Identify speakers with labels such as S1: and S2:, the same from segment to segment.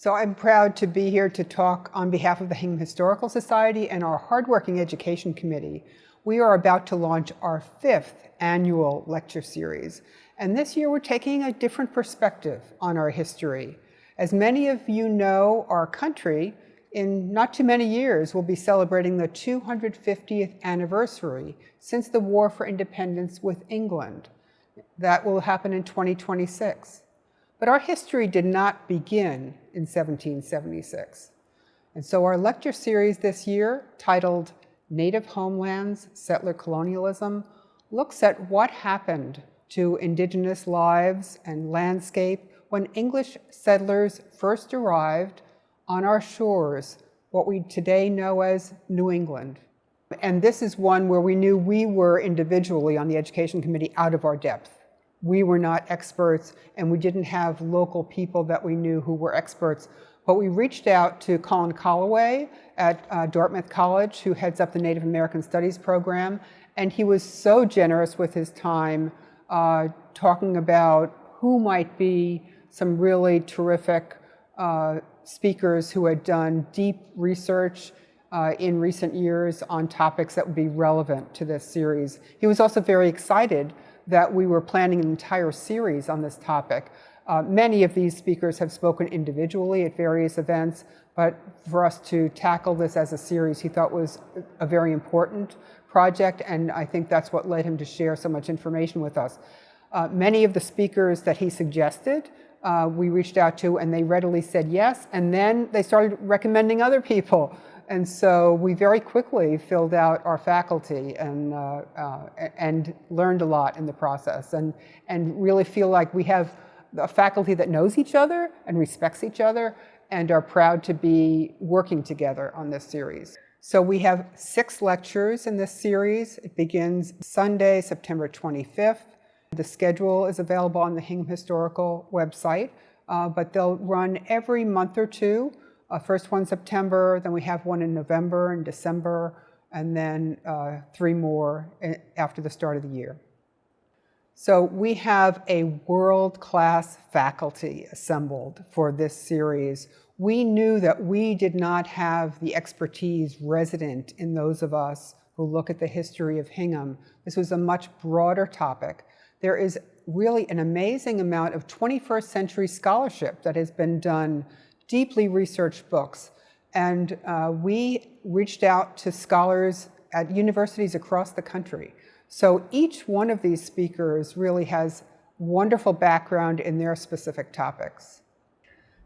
S1: So I'm proud to be here to talk on behalf of the Hingham Historical Society and our hardworking education committee. We are about to launch our 5th annual lecture series. And this year we're taking a different perspective on our history. As many of you know, our country, in not too many years, will be celebrating the 250th anniversary since the War for Independence with England. That will happen in 2026. But our history did not begin in 1776. And so our lecture series this year, titled Native Homelands, Settler Colonialism, looks at what happened to indigenous lives and landscape when English settlers first arrived on our shores, what we today know as New England. And this is one where we knew we were individually on the education committee out of our depth. We were not experts, and we didn't have local people that we knew who were experts. But we reached out to Colin Colloway at Dartmouth College, who heads up the Native American Studies program, and he was so generous with his time talking about who might be some really terrific speakers who had done deep research in recent years on topics that would be relevant to this series. He was also very excited that we were planning an entire series on this topic. Many of these speakers have spoken individually at various events, but for us to tackle this as a series, he thought was a very important project, and I think that's what led him to share so much information with us. Many of the speakers that he suggested, we reached out to, and they readily said yes, and then they started recommending other people. And so we very quickly filled out our faculty and learned a lot in the process, and really feel like we have a faculty that knows each other and respects each other and are proud to be working together on this series. So we have 6 lectures in this series. It begins Sunday, September 25th. The schedule is available on the Hingham Historical website, but they'll run every month or two. First one September, then we have one in November and December, and then 3 more after the start of the year. So we have a world-class faculty assembled for this series. We knew that we did not have the expertise resident in those of us who look at the history of Hingham. This was a much broader topic. There is really an amazing amount of 21st century scholarship that has been done, deeply researched books. And we reached out to scholars at universities across the country. So each one of these speakers really has wonderful background in their specific topics.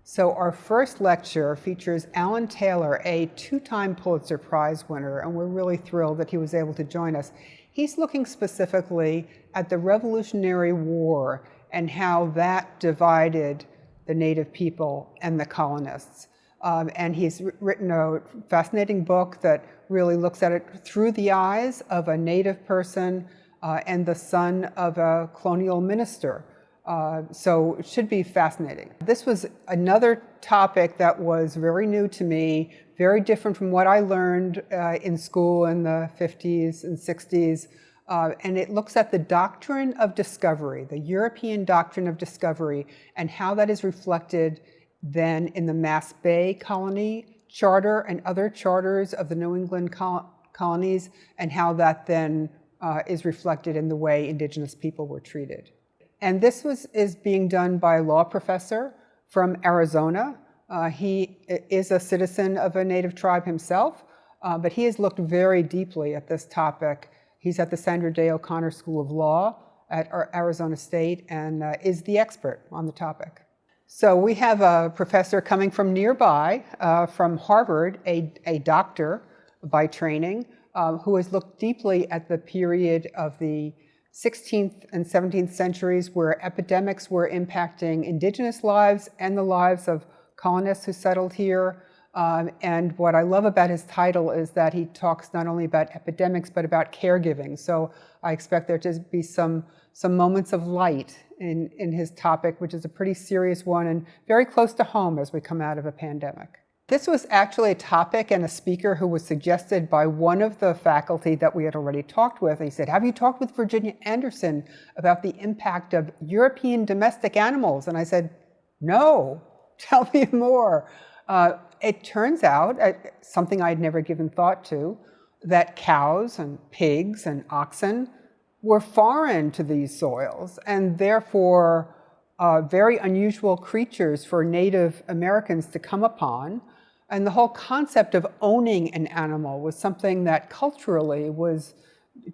S1: So our first lecture features Alan Taylor, a 2-time Pulitzer Prize winner, and we're really thrilled that he was able to join us. He's looking specifically at the Revolutionary War and how that divided the Native people and the colonists. And he's written a fascinating book that really looks at it through the eyes of a Native person and the son of a colonial minister. So it should be fascinating. This was another topic that was very new to me, very different from what I learned in school in the 50s and 60s. And it looks at the doctrine of discovery, the European doctrine of discovery, and how that is reflected then in the Mass Bay Colony Charter and other charters of the New England colonies, and how that then is reflected in the way Indigenous people were treated. And this is being done by a law professor from Arizona. He is a citizen of a Native tribe himself, but he has looked very deeply at this topic. He's at the Sandra Day O'Connor School of Law at Arizona State and is the expert on the topic. So we have a professor coming from nearby, from Harvard, a doctor by training, who has looked deeply at the period of the 16th and 17th centuries where epidemics were impacting indigenous lives and the lives of colonists who settled here. And what I love about his title is that he talks not only about epidemics, but about caregiving. So I expect there to be some moments of light in his topic, which is a pretty serious one and very close to home as we come out of a pandemic. This was actually a topic and a speaker who was suggested by one of the faculty that we had already talked with. He said, "Have you talked with Virginia Anderson about the impact of European domestic animals?" And I said, "No, tell me more. It turns out, something I'd never given thought to, that cows and pigs and oxen were foreign to these soils and therefore very unusual creatures for Native Americans to come upon. And the whole concept of owning an animal was something that culturally was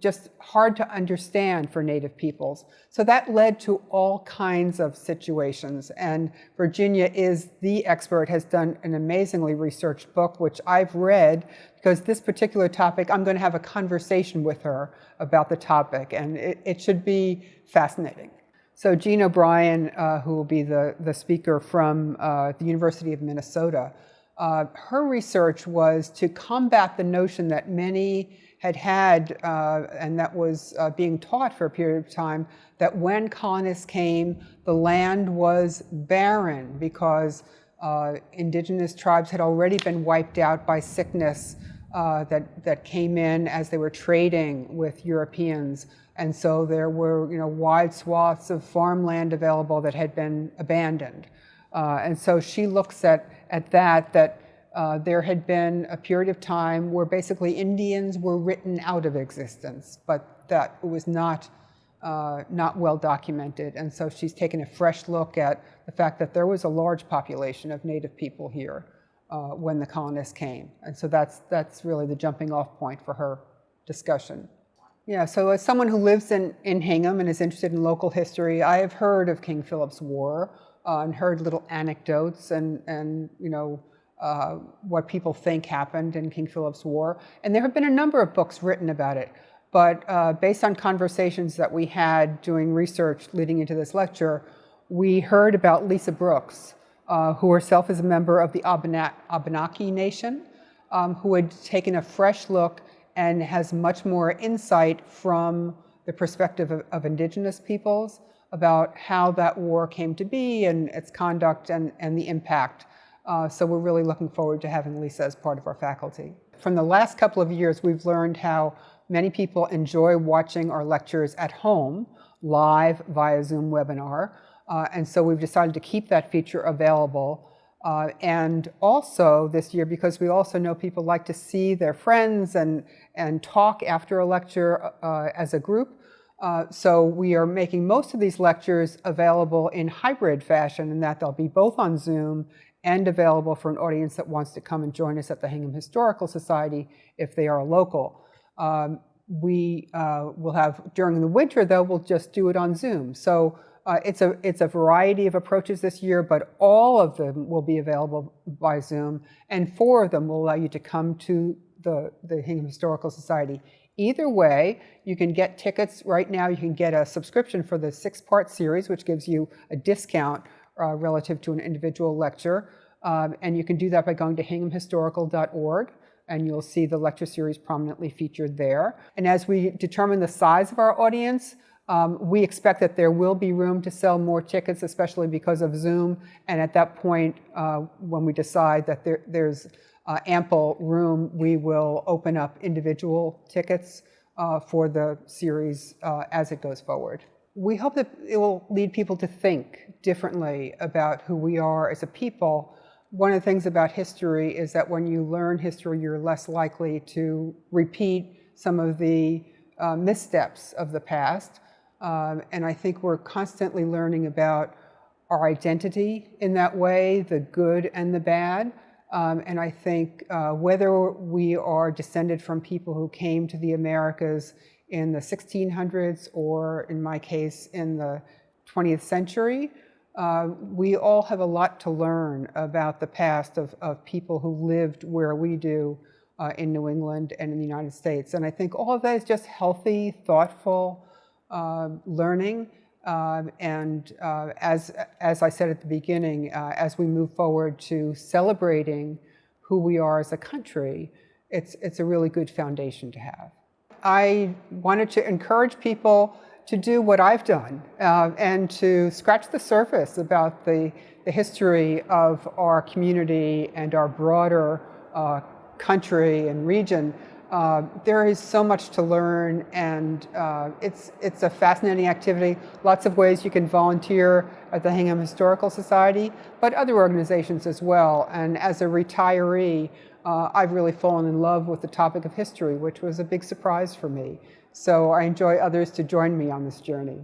S1: just hard to understand for Native peoples. So that led to all kinds of situations. And Virginia is the expert, has done an amazingly researched book, which I've read, because this particular topic, I'm going to have a conversation with her about the topic, and it should be fascinating. So Jean O'Brien, who will be the speaker from the University of Minnesota, her research was to combat the notion that many had, and that was being taught for a period of time, that when colonists came, the land was barren because indigenous tribes had already been wiped out by sickness that came in as they were trading with Europeans. And so there were, wide swaths of farmland available that had been abandoned. And so she looks at that there had been a period of time where basically Indians were written out of existence, but that it was not well documented. And so she's taken a fresh look at the fact that there was a large population of Native people here when the colonists came. And so that's really the jumping off point for her discussion. Yeah, so as someone who lives in Hingham and is interested in local history, I have heard of King Philip's War and heard little anecdotes and what people think happened in King Philip's War. And there have been a number of books written about it. But based on conversations that we had doing research leading into this lecture, we heard about Lisa Brooks, who herself is a member of the Abenaki Nation, who had taken a fresh look and has much more insight from the perspective of indigenous peoples about how that war came to be and its conduct and the impact. So we're really looking forward to having Lisa as part of our faculty. From the last couple of years, we've learned how many people enjoy watching our lectures at home, live via Zoom webinar. And so we've decided to keep that feature available. And also this year, because we also know people like to see their friends and talk after a lecture as a group. So we are making most of these lectures available in hybrid fashion, in that they'll be both on Zoom and available for an audience that wants to come and join us at the Hingham Historical Society if they are local. We will have, during the winter though, we'll just do it on Zoom. So it's a variety of approaches this year, but all of them will be available by Zoom, and 4 of them will allow you to come to the Hingham Historical Society. Either way, you can get tickets right now. You can get a subscription for the 6-part series, which gives you a discount relative to an individual lecture. And you can do that by going to hinghamhistorical.org, and you'll see the lecture series prominently featured there. And as we determine the size of our audience, we expect that there will be room to sell more tickets, especially because of Zoom. And at that point, when we decide that there's ample room, we will open up individual tickets for the series as it goes forward. We hope that it will lead people to think differently about who we are as a people. One of the things about history is that when you learn history, you're less likely to repeat some of the missteps of the past. And I think we're constantly learning about our identity in that way, the good and the bad. And I think whether we are descended from people who came to the Americas in the 1600s or, in my case, in the 20th century, we all have a lot to learn about the past of people who lived where we do in New England and in the United States. And I think all of that is just healthy, thoughtful learning. And as I said at the beginning, as we move forward to celebrating who we are as a country, it's a really good foundation to have. I wanted to encourage people to do what I've done and to scratch the surface about the history of our community and our broader country and region, There is so much to learn, and it's a fascinating activity. Lots of ways you can volunteer at the Hingham Historical Society, but other organizations as well. And as a retiree, I've really fallen in love with the topic of history, which was a big surprise for me. So I enjoy others to join me on this journey.